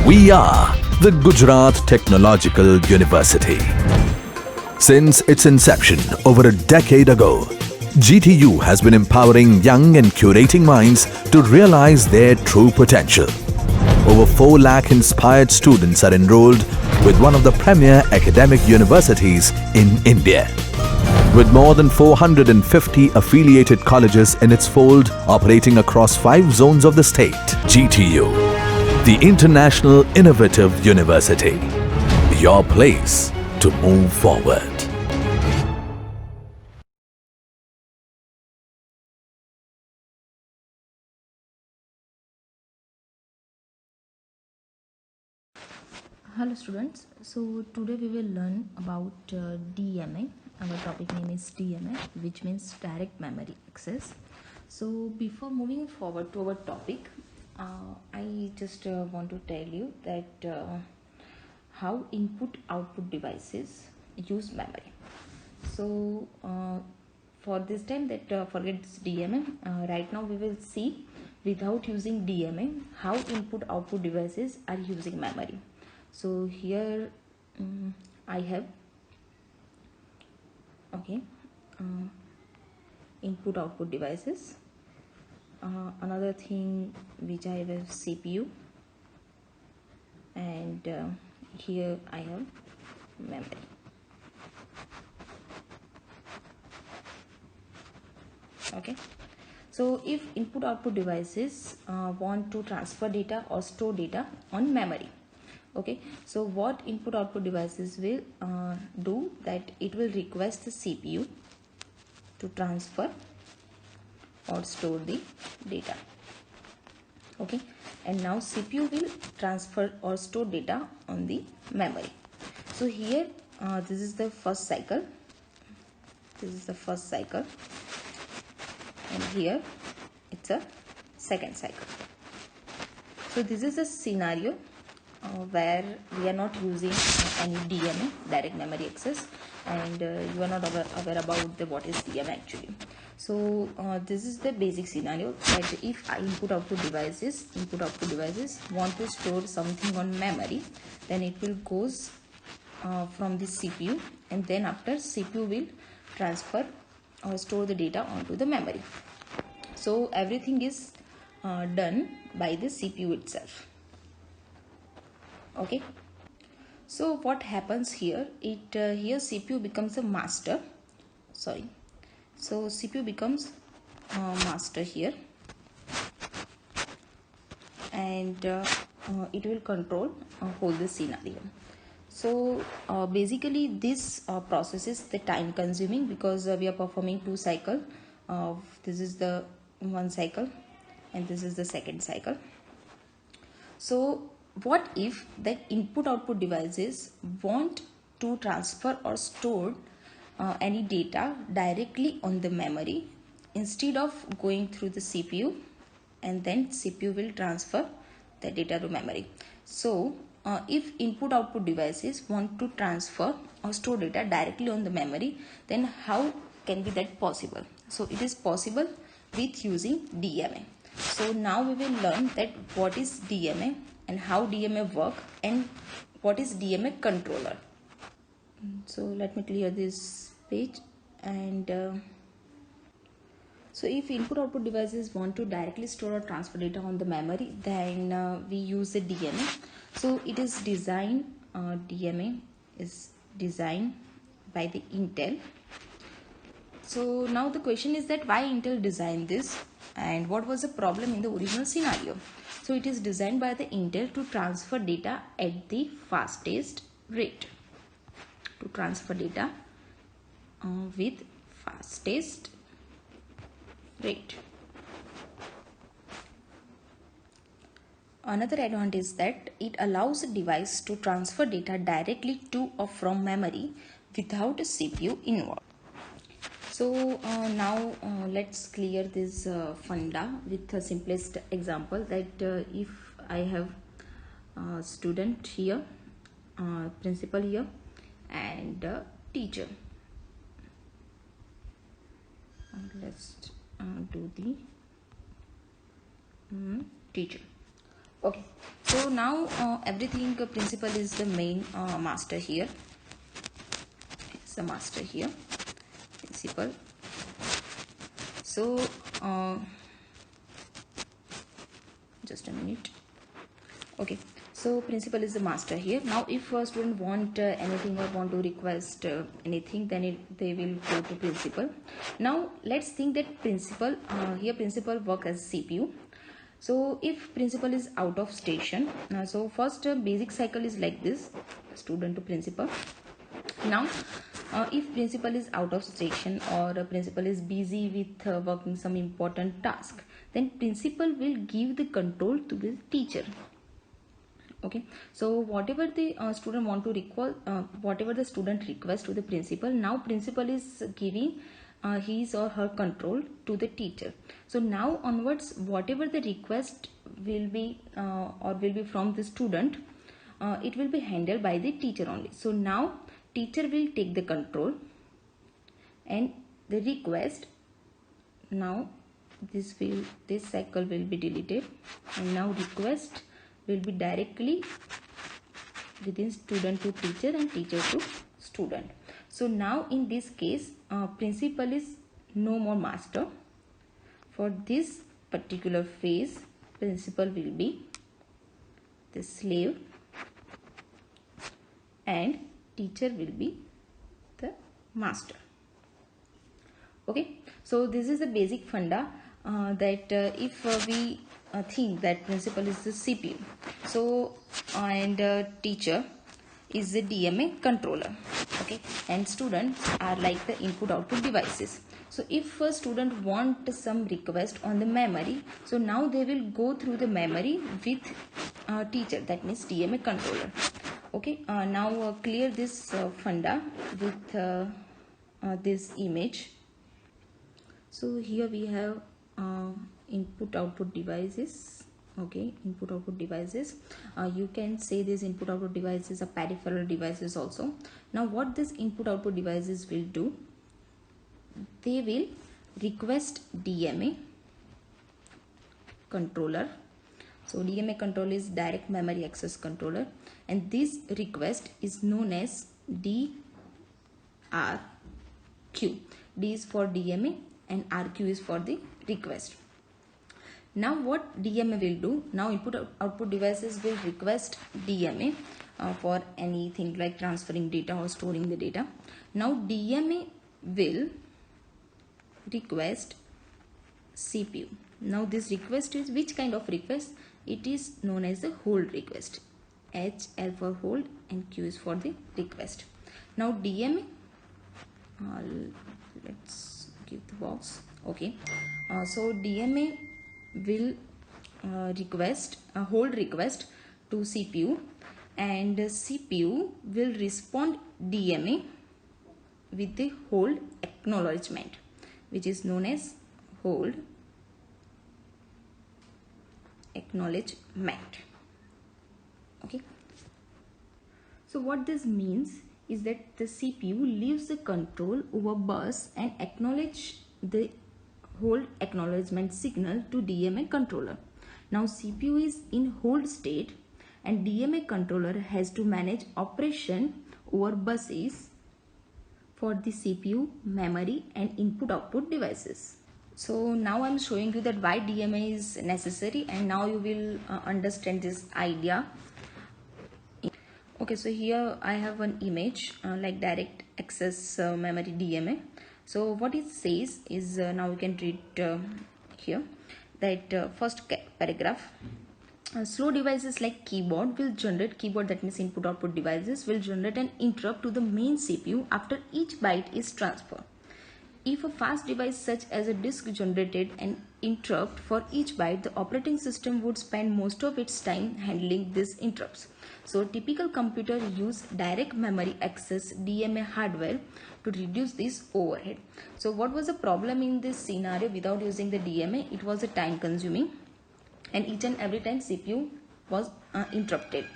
We are the Gujarat Technological University. Since its inception over a decade ago, GTU has been empowering young and curating minds to realize their true potential. Over 4 lakh inspired students are enrolled with one of the premier academic universities in India. With more than 450 affiliated colleges in its fold operating across 5 zones of the state, GTU, the International Innovative University, your place to move forward. Hello students, so today we will learn about DMA. Our topic name is DMA, which means direct memory access. So before moving forward to our topic, I just want to tell you that how input output devices use memory. So for this time that forget this DMA, right now we will see without using DMA how input output devices are using memory. So here I have input output devices. Another thing which I have CPU, and here I have memory. Okay, so if input output devices want to transfer data or store data on memory, okay, so what input output devices will do, that it will request the CPU to transfer or store the data. Okay, and now CPU will transfer or store data on the memory. So here this is the first cycle, and here it's a second cycle. So this is a scenario where we are not using any DMA, direct memory access, and you are not aware about what is DMA actually. So this is the basic scenario, that if input output devices want to store something on memory, then it will goes from the CPU, and then after CPU will transfer or store the data onto the memory. So everything is done by the CPU itself. Okay, so what happens here, here CPU becomes a master, so CPU becomes master here, and it will control whole the scenario. So basically this process is the time consuming, because we are performing 2 cycle. This is the one cycle and this is the second cycle. So what if the input output devices want to transfer or store any data directly on the memory, instead of going through the CPU, and then CPU will transfer the data to memory. So if input output devices want to transfer or store data directly on the memory, then how can be that possible? So it is possible with using DMA. So now we will learn that what is DMA and how DMA work, and what is DMA controller. So let me clear this page, and so if input output devices want to directly store or transfer data on the memory, then we use the DMA. So it is designed, DMA is designed by the Intel. So now the question is that why Intel designed this, and what was the problem in the original scenario. So it is designed by the Intel to transfer data at the fastest rate, to transfer data with fastest rate. Another advantage is that it allows a device to transfer data directly to or from memory without a CPU involved. So now let's clear this funda with the simplest example, that if I have a student here, principal here, and teacher. Let's do the teacher. Okay, So now everything principal is the main master here. It's the master here, principal. So just a minute. Okay, so principal is the master here. Now if a student want anything or want to request anything, then they will go to principal. Now let's think that principal here principal work as CPU. So if principal is out of station, so first basic cycle is like this, student to principal. Now if principal is out of station or principal is busy with working some important task, then principal will give the control to the teacher. Okay, so whatever the student want to recall, whatever the student request to the principal, now principal is giving his or her control to the teacher. So now onwards, whatever the request will be or will be from the student, it will be handled by the teacher only. So now teacher will take the control and the request, now this cycle will be deleted, and now request will be directly within student to teacher and teacher to student. So now in this case principal is no more master. For this particular phase, principal will be the slave and teacher will be the master. Okay, so this is the basic funda that if we think that principal is the CPU, so and teacher is the DMA controller. Okay, and students are like the input output devices. So if a student want some request on the memory, so now they will go through the memory with teacher, that means DMA controller. Okay, now clear this funda with this image. So here we have input output devices. Okay, input output devices, you can say this input output devices are peripheral devices also. Now what this input output devices will do, they will request DMA controller. So DMA controller is direct memory access controller, and this request is known as DRQ. D is for DMA and RQ is for the request. Now what DMA will do, now input output devices will request DMA for anything like transferring data or storing the data. Now DMA will request CPU. Now this request is which kind of request? It is known as the hold request. H, L for hold and Q is for the request. Now DMA, let's give the box. Okay, so DMA will request a hold request to CPU, and CPU will respond DMA with the hold acknowledgement, which is known as hold acknowledgement. Okay, so what this means is that the CPU leaves the control over bus and acknowledge the hold acknowledgement signal to DMA controller. Now CPU is in hold state and DMA controller has to manage operation over buses for the CPU, memory and input output devices. So now I am showing you that why DMA is necessary, and now you will understand this idea. Okay, so here I have an image like direct access memory DMA. So what it says is now you can read here that first paragraph, slow devices like keyboard will generate, keyboard that means input output devices will generate an interrupt to the main CPU after each byte is transferred. If a fast device such as a disk generated an interrupt for each byte, the operating system would spend most of its time handling these interrupts. So typical computer use direct memory access DMA hardware to reduce this overhead. So what was the problem in this scenario? Without using the DMA, it was a time consuming, and each and every time CPU was interrupted.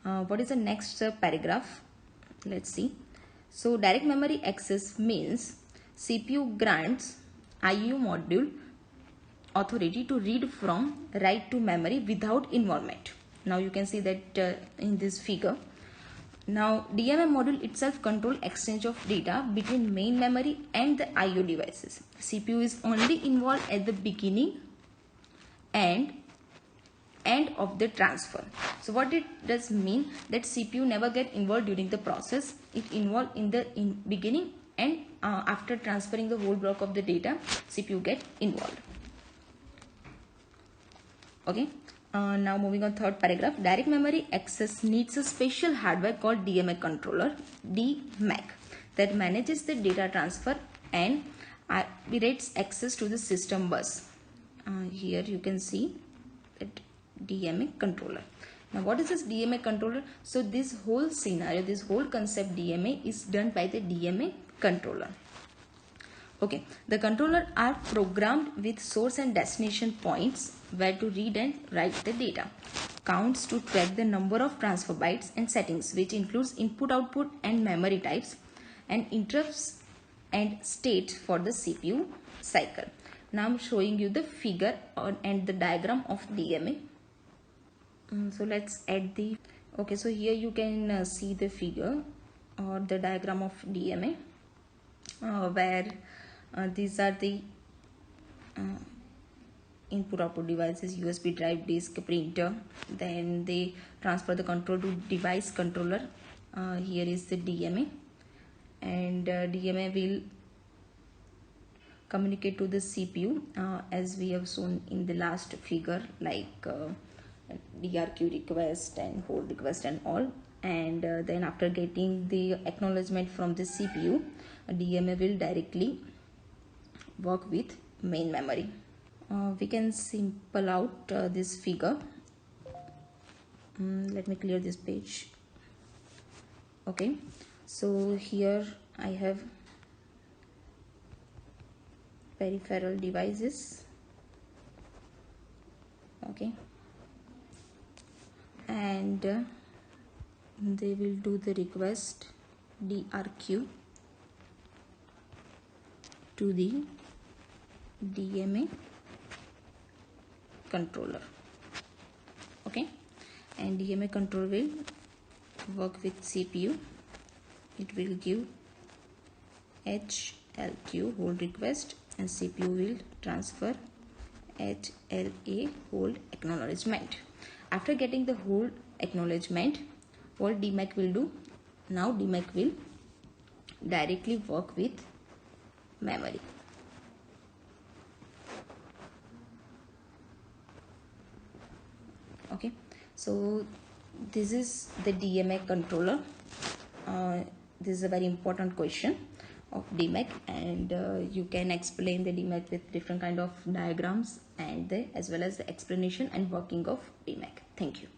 What is the next paragraph? Let's see. So direct memory access means CPU grants IO module authority to read from write to memory without involvement. Now you can see that in this figure. Now DMA module itself control exchange of data between main memory and the IO devices. CPU is only involved at the beginning and end of the transfer. So what it does mean that CPU never get involved during the process. It involved in the beginning, and after transferring the whole block of the data, CPU get involved. Okay. Now moving on, third paragraph. Direct memory access needs a special hardware called DMA controller, DMAC, that manages the data transfer and operates access to the system bus. Here you can see that DMA controller. Now what is this DMA controller? So this whole scenario, this whole concept DMA is done by the DMA controller. Okay, the controller are programmed with source and destination points where to read and write the data, counts to track the number of transfer bytes, and settings which includes input, output and memory types, and interrupts and states for the CPU cycle. Now I'm showing you the figure and the diagram of DMA. So let's add the, okay, so here you can see the figure or the diagram of DMA where these are the input output devices, USB drive, disk, printer. Then they transfer the control to device controller. Here is the DMA, and DMA will communicate to the CPU as we have shown in the last figure, like DRQ request and hold request and all. And then after getting the acknowledgement from the CPU, DMA will directly work with main memory. We can simple out this figure. Let me clear this page. Okay, so here I have peripheral devices. Okay, and they will do the request DRQ to the DMA controller. Okay, and DMA controller will work with CPU. It will give HLQ hold request, and CPU will transfer HLA hold acknowledgement. After getting the hold acknowledgement, what DMAC will do? Now DMAC will directly work with memory. Okay, so this is the DMA controller. This is a very important question of DMAC, and you can explain the DMAC with different kind of diagrams and as well as the explanation and working of DMAC. Thank you.